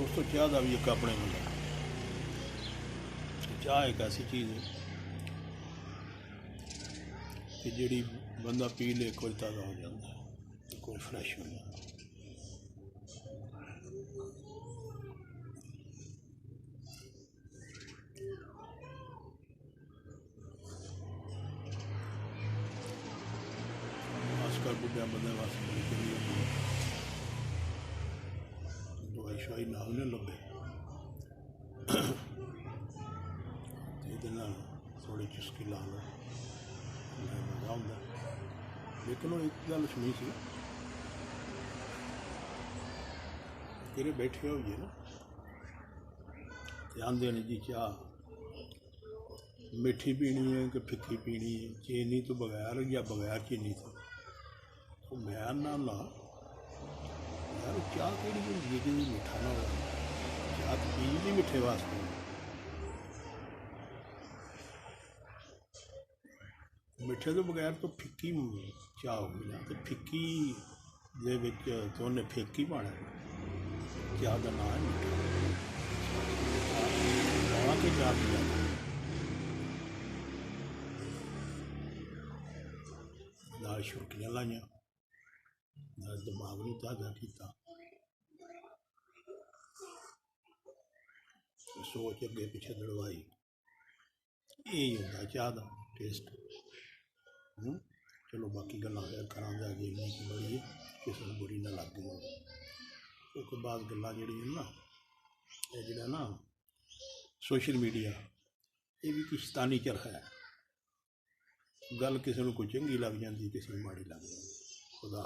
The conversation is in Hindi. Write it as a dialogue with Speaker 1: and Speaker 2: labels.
Speaker 1: दोस्तों चाह का भी एक अपने मतलब चाह एक ऐसी चीज़ है कि जी बंदा पी ले कोई ताज़ा हो जाता है, कोई फ्रैश हो जाता है। खासकर बुढ़िया बंदे वास्ते बड़ी जरूरी होती है, दवाई शवाई ना भी लगे ये थोड़ी चुस्की ला लो मजा आता। लेकिन वो एक गल सुनी सी कि बैठे होइए ना आंदे ने जी चाह मीठी पीनी है कि फिक्की पीनी है, चीनी तो बगैर या बगैर चीनी तो मैं ना ला यार चाह कि मीठा ना हो, चाह तो पी नहीं मिठे वास्ते, मिठे तो बगैर तो फिक्की चाह होगी ना, तो फिक्की दे विच तो उन्हें फिक्की पाना चाह का नाम है मिठा के चाह पी जाती नाल छुरकियां लाइया नाल दिमाग नूं ताज़ा किया, सोच अगे पिछे दड़वाई, यही होंदा चाह का टेस्ट। चलो बाकी गल्लां फिर करांगे अगे इन्नी की बड़ी है किसी को बुरी ना लग गई। उसके बाद गल्लां जिहड़ियां ना ये जिहड़ा ना सोशल मीडिया ये भी कि शैतानी चरखा है, गल किसी को कोई चंगी लग जाती किसी को माड़ी लग जाती। खुदा